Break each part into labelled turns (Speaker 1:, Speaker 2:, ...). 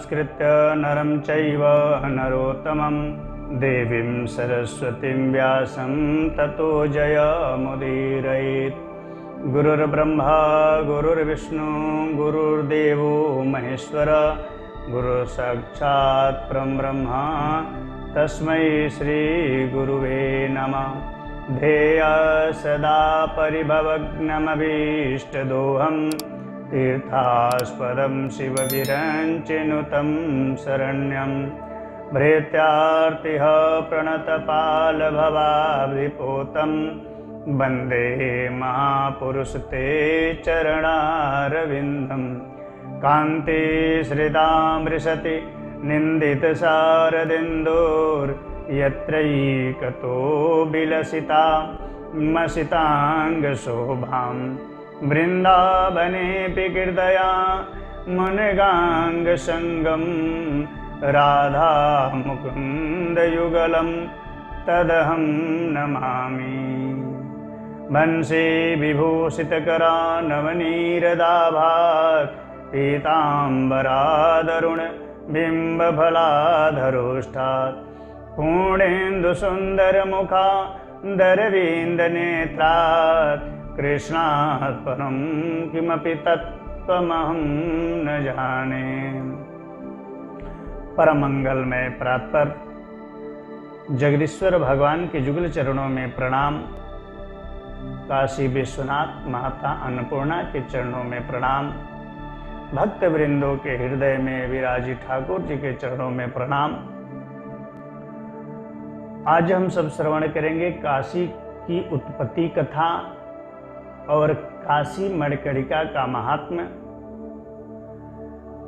Speaker 1: नमस्कृत्य नरं चैव नरोत्तमं देवीं सरस्वतीं व्यासं ततो जयमुदीरयेत्। गुरुर्ब्रह्मा गुरुर्विष्णु गुरुर्देवो महेश्वर गुरुसाक्षात् परब्रह्म तस्मै श्रीगुरुवे नमः। ध्येय सदा परिभवग्नमभीष्टदोहं तीर्थास्पदं शिवविरञ्चिनुतं शरण्यं भृत्यार्तिः प्रणतपालभवाब्धिपोतं वन्दे महापुरुषते चरणारविन्दं। कान्ति श्रितामृशति निन्दितशारदिन्दोर्यत्रैकतो विलसिता मसिताङ्गशोभां वृन्दावनेऽपि कीर्तया मुनिगाङ्गसङ्गं राधा मुकुन्दयुगलं तदहं नमामि। वंशी विभूषितकरा नवनीरदाभात् पीताम्बरादरुण बिम्बफलाधरोष्ठात् पूर्णेन्दुसुन्दरमुखा दरविन्दनेत्रात् कृष्णात् परं किमपि तत्त्वमहं न जाने। परम मंगलमय प्रातः जगदीश्वर भगवान के जुगल चरणों में प्रणाम। काशी विश्वनाथ माता अन्नपूर्णा के चरणों में प्रणाम। भक्त वृंदों के हृदय में विराजी ठाकुर जी के चरणों में प्रणाम। आज हम सब श्रवण करेंगे काशी की उत्पत्ति कथा और काशी मणिकर्णिका का महात्म्य।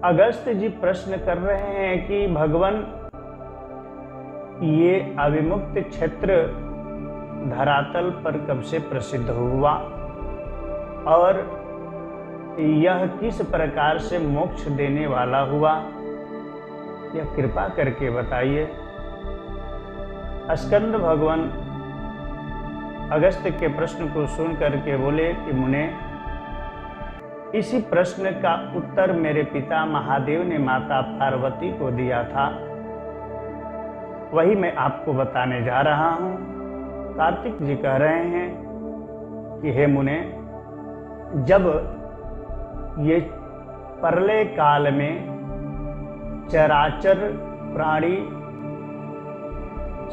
Speaker 1: अगस्त जी प्रश्न कर रहे हैं कि भगवान ये अविमुक्त क्षेत्र धरातल पर कब से प्रसिद्ध हुआ और यह किस प्रकार से मोक्ष देने वाला हुआ, यह कृपा करके बताइए। स्कंद भगवान अगस्त के प्रश्न को सुन करके बोले कि मुने, इसी प्रश्न का उत्तर मेरे पिता महादेव ने माता पार्वती को दिया था, वही मैं आपको बताने जा रहा हूं। कार्तिक जी कह रहे हैं कि हे मुने, जब ये प्रलय काल में चराचर प्राणी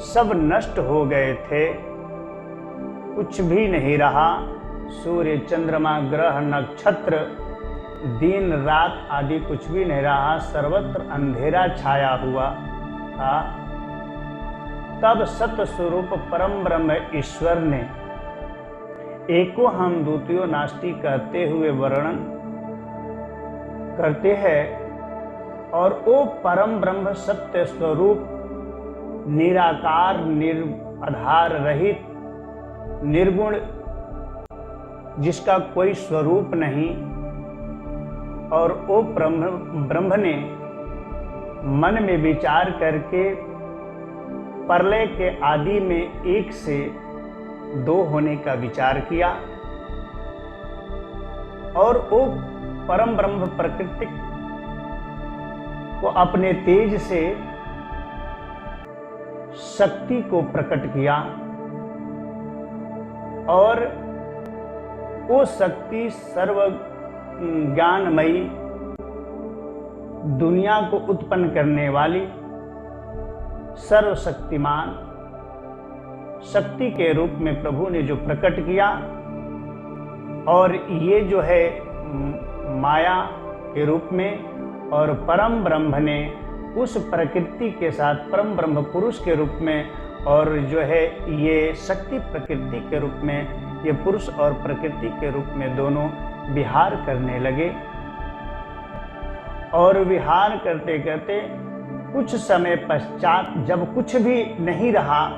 Speaker 1: सब नष्ट हो गए थे, कुछ भी नहीं रहा, सूर्य चंद्रमा ग्रह नक्षत्र दिन रात आदि कुछ भी नहीं रहा, सर्वत्र अंधेरा छाया हुआ था, तब सत्य स्वरूप परम ब्रह्म ईश्वर ने एको हम द्वितीयो नास्ति कहते हुए वर्णन करते हैं। और वो परम ब्रह्म सत्य स्वरूप निराकार निराधार रहित निर्गुण, जिसका कोई स्वरूप नहीं, और वो ब्रह्म ने मन में विचार करके प्रलय के आदि में एक से दो होने का विचार किया और वो परम ब्रह्म प्रकृति को अपने तेज से शक्ति को प्रकट किया और वो शक्ति सर्व ज्ञानमयी दुनिया को उत्पन्न करने वाली सर्वशक्तिमान शक्ति के रूप में प्रभु ने जो प्रकट किया, और ये जो है माया के रूप में, और परम ब्रह्म ने उस प्रकृति के साथ परम ब्रह्म पुरुष के रूप में, और जो है ये शक्ति प्रकृति के रूप में, ये पुरुष और प्रकृति के रूप में दोनों विहार करने लगे। और विहार करते करते कुछ समय पश्चात जब कुछ भी नहीं रहा,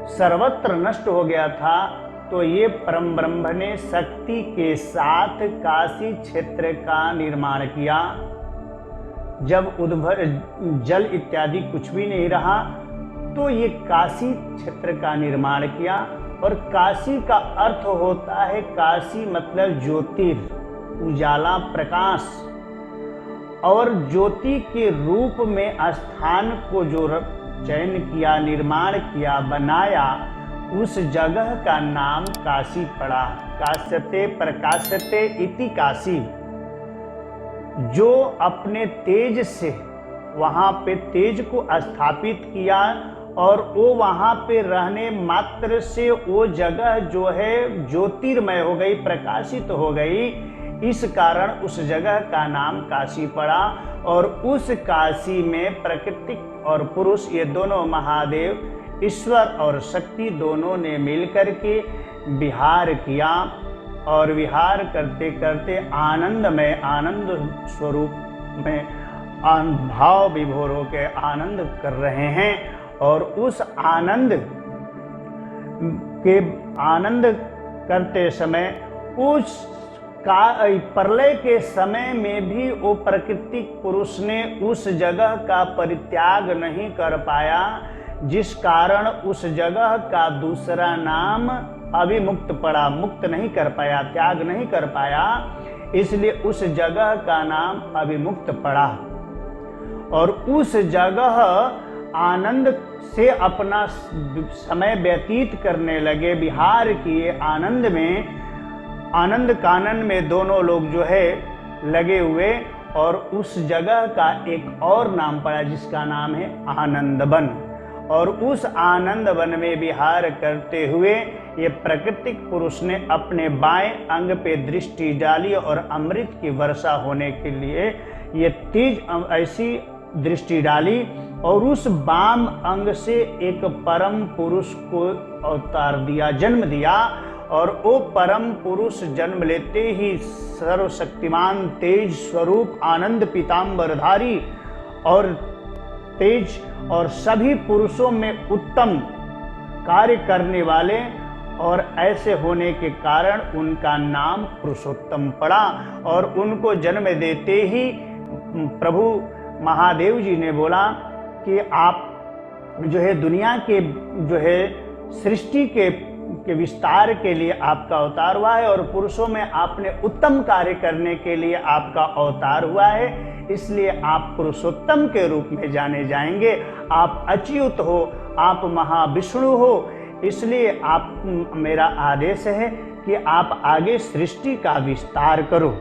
Speaker 1: सर्वत्र नष्ट हो गया था, तो ये परम ब्रह्म ने शक्ति के साथ काशी क्षेत्र का निर्माण किया। जब उद्भव जल इत्यादि कुछ भी नहीं रहा, तो ये काशी क्षेत्र का निर्माण किया। और काशी का अर्थ होता है, काशी मतलब ज्योतिर, उजाला, प्रकाश। और ज्योति के रूप में स्थान को जो चयन किया, निर्माण किया, बनाया, उस जगह का नाम काशी पड़ा। काश्यते प्रकाश्यते इति काशी। जो अपने तेज से वहां पे तेज को स्थापित किया और वो वहां पे रहने मात्र से वो जगह जो है ज्योतिर्मय हो गई, प्रकाशित हो गई। इस कारण उस जगह का नाम काशी पड़ा। और उस काशी में प्रकृतिक और पुरुष, ये दोनों महादेव, ईश्वर और शक्ति, दोनों ने मिलकर के विहार किया। और विहार करते करते आनंद में, आनंद स्वरूप में भाव विभोर होकर आनंद कर रहे हैं। और उस आनंद करते समय उस प्रलय के समय में भी वो प्राकृतिक पुरुष ने उस जगह का परित्याग नहीं कर पाया, जिस कारण उस जगह का दूसरा नाम अविमुक्त पड़ा। मुक्त नहीं कर पाया, त्याग नहीं कर पाया, इसलिए उस जगह का नाम अविमुक्त पड़ा। और उस जगह आनंद से अपना समय व्यतीत करने लगे, विहार किए आनंद में। आनंद कानन में दोनों लोग जो है लगे हुए। और उस जगह का एक और नाम पड़ा जिसका नाम है आनंदवन। और उस आनंद वन में विहार करते हुए ये प्राकृतिक पुरुष ने अपने बाएं अंग पे दृष्टि डाली और अमृत की वर्षा होने के लिए ये तेज ऐसी दृष्टि डाली। और उस वाम अंग से एक परम पुरुष को अवतार दिया, जन्म दिया। और वो परम पुरुष जन्म लेते ही सर्वशक्तिमान तेज स्वरूप, आनंद पीताम्बरधारी और तेज और सभी पुरुषों में उत्तम कार्य करने वाले, और ऐसे होने के कारण उनका नाम पुरुषोत्तम पड़ा। और उनको जन्म देते ही प्रभु महादेव जी ने बोला कि आप जो है दुनिया के जो है सृष्टि के विस्तार के लिए आपका अवतार हुआ है, और पुरुषों में आपने उत्तम कार्य करने के लिए आपका अवतार हुआ है, इसलिए आप पुरुषोत्तम के रूप में जाने जाएंगे। आप अच्युत हो, आप महाविष्णु हो, इसलिए आप मेरा आदेश है कि आप आगे सृष्टि का विस्तार करो।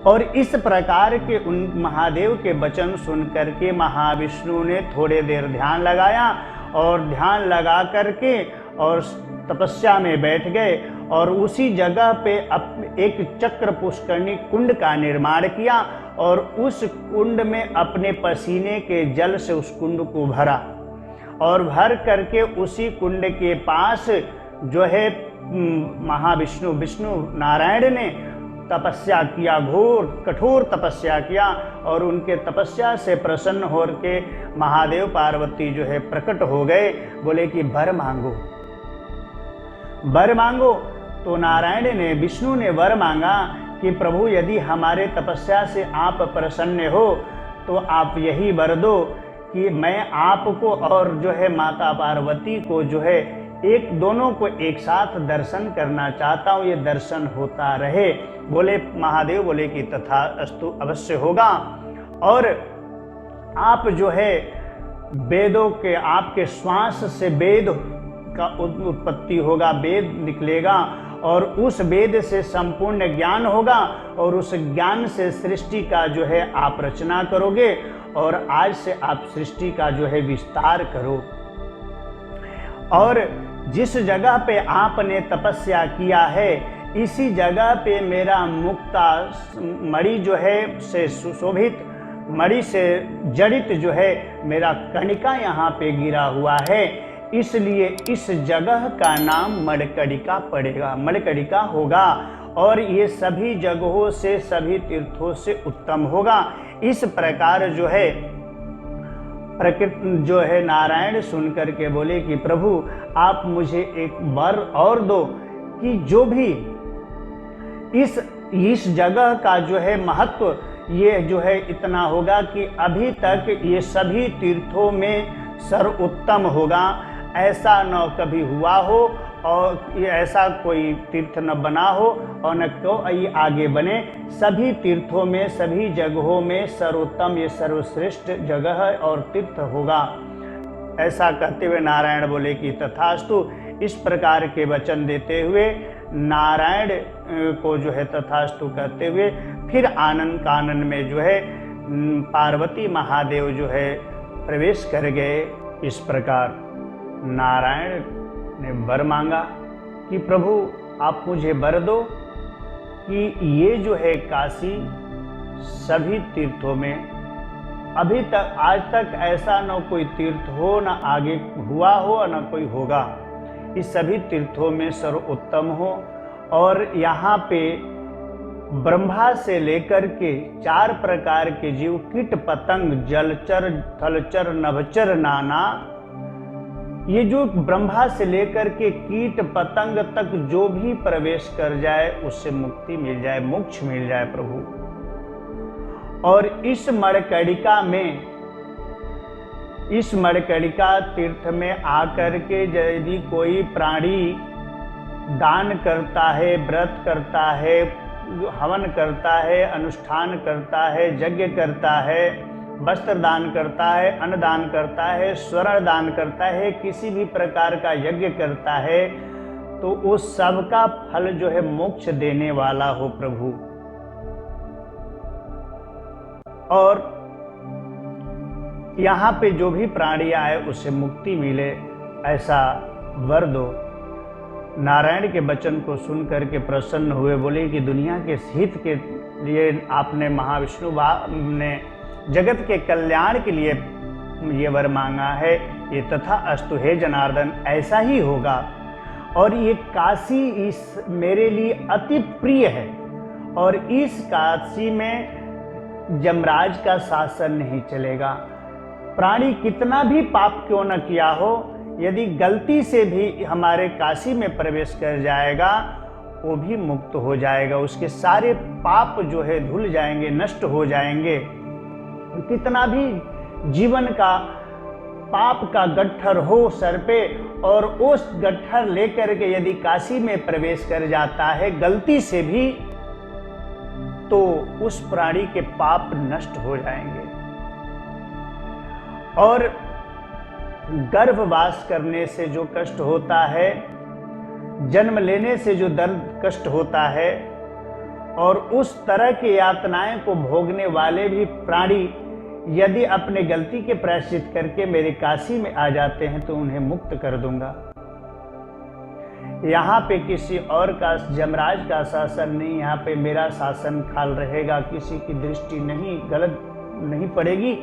Speaker 1: और इस प्रकार के उन महादेव के वचन सुन करके महाविष्णु ने थोड़े देर ध्यान लगाया, और ध्यान लगा करके और तपस्या में बैठ गए। और उसी जगह पे एक चक्र पुष्करणी कुंड का निर्माण किया, और उस कुंड में अपने पसीने के जल से उस कुंड को भरा। और भर करके उसी कुंड के पास जो है विष्णु नारायण ने तपस्या किया, घोर कठोर तपस्या किया। और उनके तपस्या से प्रसन्न होकर के महादेव पार्वती जो है प्रकट हो गए, बोले कि वर मांगो, वर मांगो। तो नारायण ने, विष्णु ने वर मांगा कि प्रभु यदि हमारे तपस्या से आप प्रसन्न हो तो आप यही वर दो कि मैं आपको और जो है माता पार्वती को जो है दोनों को एक साथ दर्शन करना चाहता हूँ, ये दर्शन होता रहे। बोले महादेव बोले कि तथास्तु, अवश्य होगा। और आप जो है वेदों के, आपके श्वास से वेद का उत्पत्ति होगा, वेद निकलेगा, और उस वेद से संपूर्ण ज्ञान होगा, और उस ज्ञान से सृष्टि का जो है आप रचना करोगे, और आज से आप सृष्टि का जो है विस्तार करो। और जिस जगह पे आपने तपस्या किया है, इसी जगह पे मेरा मुक्ता मणि जो है से सुशोभित, मणि से जड़ित जो है मेरा कणिका यहाँ पे गिरा हुआ है, इसलिए इस जगह का नाम मणिकर्णिका पड़ेगा, मणिकर्णिका होगा। और ये सभी जगहों से, सभी तीर्थों से उत्तम होगा। इस प्रकार जो है प्रकृति जो है नारायण सुन करके बोले कि प्रभु आप मुझे एक वर और दो कि जो भी इस जगह का जो है महत्व ये जो है इतना होगा कि अभी तक ये सभी तीर्थों में सर्वोत्तम होगा। ऐसा न कभी हुआ हो और ये ऐसा कोई तीर्थ न बना हो और न कोई आगे बने। सभी तीर्थों में, सभी जगहों में सर्वोत्तम, ये सर्वश्रेष्ठ जगह और तीर्थ होगा। ऐसा कहते हुए नारायण बोले कि तथास्तु। इस प्रकार के वचन देते हुए नारायण को जो है तथास्तु कहते हुए फिर आनंद कानन में जो है पार्वती महादेव जो है प्रवेश कर गए। इस प्रकार नारायण ने वर मांगा कि प्रभु आप मुझे वर दो कि ये जो है काशी सभी तीर्थों में अभी तक आज तक ऐसा न कोई तीर्थ हो, न आगे हुआ हो और न कोई होगा। इस सभी तीर्थों में सर्वोत्तम हो और यहाँ पे ब्रह्मा से लेकर के 4 प्रकार के जीव, कीट पतंग, जलचर, थलचर, नभचर, नाना, ये जो ब्रह्मा से लेकर के कीट पतंग तक जो भी प्रवेश कर जाए उससे मुक्ति मिल जाए, मोक्ष मिल जाए प्रभु। और इस मणिकर्णिका में, इस मणिकर्णिका तीर्थ में आकर के यदि कोई प्राणी दान करता है, व्रत करता है, हवन करता है, अनुष्ठान करता है, यज्ञ करता है, वस्त्र दान करता है, अन्न दान करता है, स्वर्ण दान करता है, किसी भी प्रकार का यज्ञ करता है, तो उस सब का फल जो है मोक्ष देने वाला हो प्रभु। और यहाँ पे जो भी प्राणी आए उसे मुक्ति मिले, ऐसा वर दो। नारायण के वचन को सुन करके प्रसन्न हुए, बोले कि दुनिया के हित के लिए आपने महाविष्णु ने जगत के कल्याण के लिए ये वर मांगा है, ये तथा अस्तु हे जनार्दन, ऐसा ही होगा। और ये काशी इस मेरे लिए अति प्रिय है और इस काशी में यमराज का शासन नहीं चलेगा। प्राणी कितना भी पाप क्यों न किया हो, यदि गलती से भी हमारे काशी में प्रवेश कर जाएगा वो भी मुक्त हो जाएगा, उसके सारे पाप जो है धुल जाएंगे, नष्ट हो जाएंगे। कितना भी जीवन का पाप का गट्ठर हो सर पे और उस गट्ठर लेकर के यदि काशी में प्रवेश कर जाता है गलती से भी, तो उस प्राणी के पाप नष्ट हो जाएंगे। और गर्भवास करने से जो कष्ट होता है, जन्म लेने से जो दर्द कष्ट होता है, और उस तरह की यातनाएं को भोगने वाले भी प्राणी यदि अपने गलती के प्रायश्चित करके मेरे काशी में आ जाते हैं तो उन्हें मुक्त कर दूंगा। यहाँ पे किसी और का, यमराज का शासन नहीं, यहाँ पे मेरा शासन खाल रहेगा, किसी की दृष्टि नहीं गलत नहीं पड़ेगी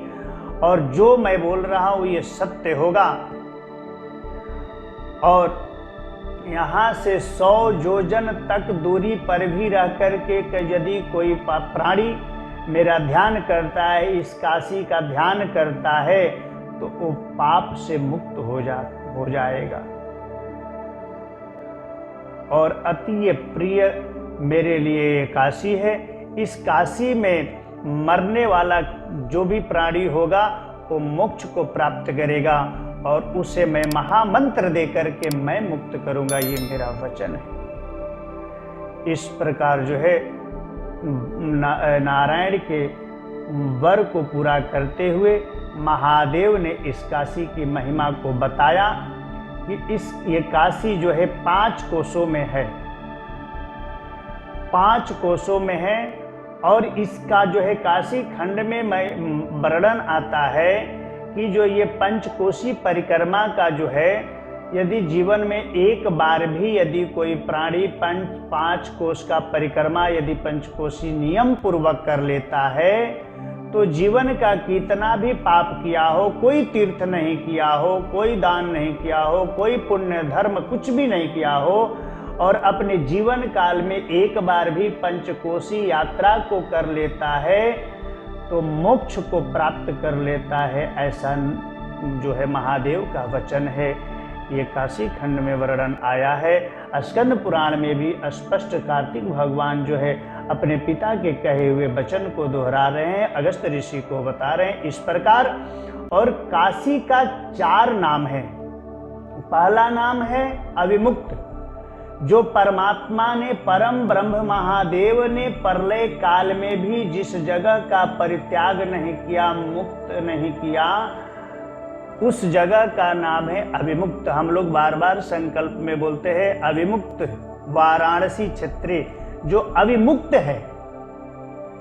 Speaker 1: और जो मैं बोल रहा हूँ ये सत्य होगा। और यहाँ से 100 योजन तक दूरी पर भी रह करके यदि कोई प्राणी मेरा ध्यान करता है, इस काशी का ध्यान करता है, तो वो पाप से मुक्त हो जाएगा। और अति प्रिय मेरे लिए ये काशी है। इस काशी में मरने वाला जो भी प्राणी होगा वो मोक्ष को प्राप्त करेगा और उसे मैं महामंत्र दे करके मैं मुक्त करूंगा, ये मेरा वचन है। इस प्रकार जो है नारायण के वर को पूरा करते हुए महादेव ने इस काशी की महिमा को बताया कि ये काशी जो है 5 कोसों में है, 5 कोसों में है। और इसका जो है काशी खंड में वर्णन आता है कि जो ये पंचकोशी परिक्रमा का जो है, यदि जीवन में एक बार भी यदि कोई प्राणी 5 कोश का परिक्रमा यदि पंचकोशी नियम पूर्वक कर लेता है, तो जीवन का कितना भी पाप किया हो, कोई तीर्थ नहीं किया हो, कोई दान नहीं किया हो, कोई पुण्य धर्म कुछ भी नहीं किया हो, और अपने जीवन काल में एक बार भी पंचकोशी यात्रा को कर लेता है तो मोक्ष को प्राप्त कर लेता है। ऐसा जो है महादेव का वचन है। ये काशी खंड में वर्णन आया है। स्कंद पुराण में भी स्पष्ट कार्तिक भगवान जो है अपने पिता के कहे हुए वचन को दोहरा रहे हैं, अगस्त ऋषि को बता रहे हैं इस प्रकार। और काशी का 4 नाम है। पहला नाम है अविमुक्त। जो परमात्मा ने, परम ब्रह्म महादेव ने प्रलय काल में भी जिस जगह का परित्याग नहीं किया, मुक्त नहीं किया, उस जगह का नाम है अविमुक्त। हम लोग बार बार संकल्प में बोलते हैं अविमुक्त वाराणसी क्षेत्रे, जो अविमुक्त है।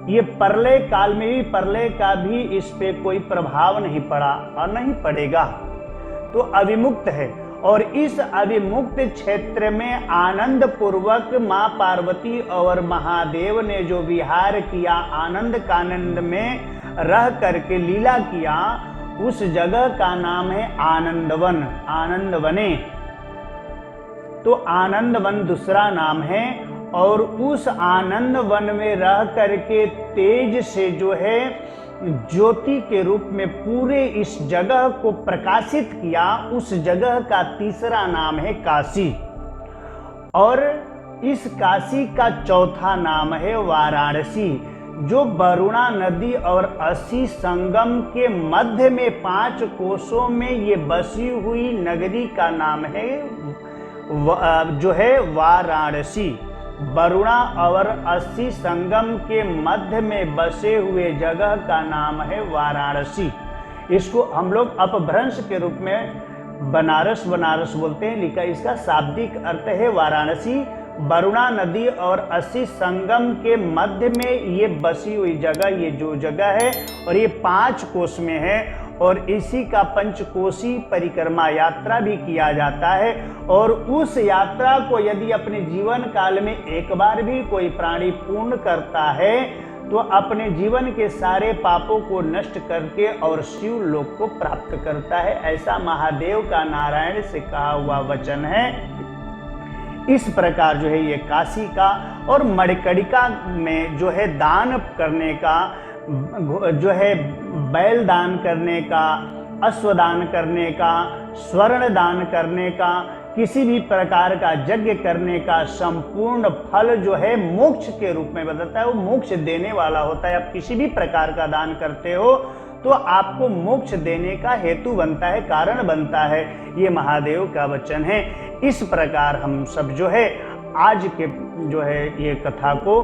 Speaker 1: ये प्रलय काल में भी, प्रलय का भी इस पे कोई प्रभाव नहीं पड़ा और नहीं पड़ेगा, तो अविमुक्त है। और इस अविमुक्त क्षेत्र में आनंद पूर्वक मां पार्वती और महादेव ने जो विहार किया, आनंद कानंद में रह करके लीला किया, उस जगह का नाम है आनंदवन, आनंदवने। तो आनंदवन दूसरा नाम है। और उस आनंद वन में रह करके तेज से जो है ज्योति के रूप में पूरे इस जगह को प्रकाशित किया, उस जगह का तीसरा नाम है काशी। और इस काशी का चौथा नाम है वाराणसी, जो वरुणा नदी और असी संगम के मध्य में 5 कोसों में ये बसी हुई नगरी का नाम है जो है वाराणसी। वरुणा और असी संगम के मध्य में बसे हुए जगह का नाम है वाराणसी। इसको हम लोग अपभ्रंश के रूप में बनारस बनारस बोलते हैं, लिखा इसका शाब्दिक अर्थ है वाराणसी। वरुणा नदी और असी संगम के मध्य में ये बसी हुई जगह, ये जो जगह है, और ये 5 कोस में है। और इसी का पंचकोशी परिक्रमा यात्रा भी किया जाता है। और उस यात्रा को यदि अपने जीवन काल में एक बार भी कोई प्राणी पूर्ण करता है, तो अपने जीवन के सारे पापों को नष्ट करके और शिव लोक को प्राप्त करता है। ऐसा महादेव का नारायण से कहा हुआ वचन है। इस प्रकार जो है ये काशी का और मणिकर्णिका में जो है दान करने का, जो है बैल दान करने का, अश्वदान करने का, स्वर्ण दान करने का, किसी भी प्रकार का यज्ञ करने का संपूर्ण फल जो है मोक्ष के रूप में बदलता है। वो मोक्ष देने वाला होता है। आप किसी भी प्रकार का दान करते हो तो आपको मोक्ष देने का हेतु बनता है, कारण बनता है। ये महादेव का वचन है। इस प्रकार हम सब जो है आज के जो है ये कथा को,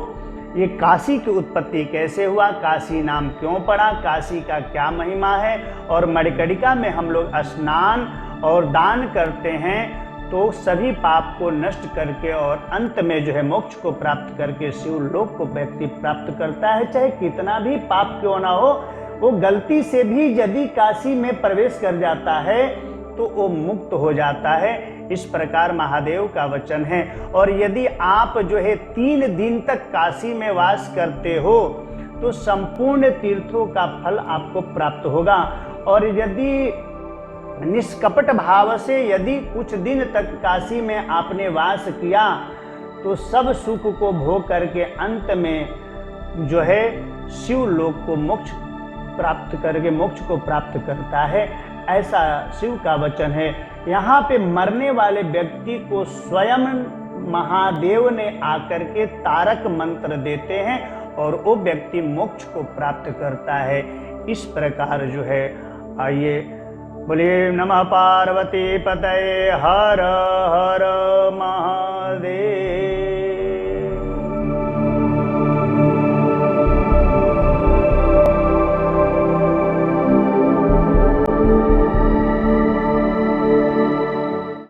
Speaker 1: ये काशी की उत्पत्ति कैसे हुआ, काशी नाम क्यों पड़ा, काशी का क्या महिमा है, और मणिकर्णिका में हम लोग स्नान और दान करते हैं तो सभी पाप को नष्ट करके और अंत में जो है मोक्ष को प्राप्त करके शिव लोक को व्यक्ति प्राप्त करता है। चाहे कितना भी पाप क्यों ना हो, वो गलती से भी यदि काशी में प्रवेश कर जाता है तो वो मुक्त हो जाता है। इस प्रकार महादेव का वचन है। और यदि आप जो है 3 दिन तक काशी में वास करते हो तो संपूर्ण तीर्थों का फल आपको प्राप्त होगा। और यदि निष्कपट भाव से यदि कुछ दिन तक काशी में आपने वास किया तो सब सुख को भोग करके अंत में जो है शिव लोक को मोक्ष प्राप्त करके मोक्ष को प्राप्त करता है। ऐसा शिव का वचन है। यहाँ पे मरने वाले व्यक्ति को स्वयं महादेव ने आकर के तारक मंत्र देते हैं और वो व्यक्ति मोक्ष को प्राप्त करता है। इस प्रकार जो है, आइए बोलिए नमः पार्वती पतये हर हर महा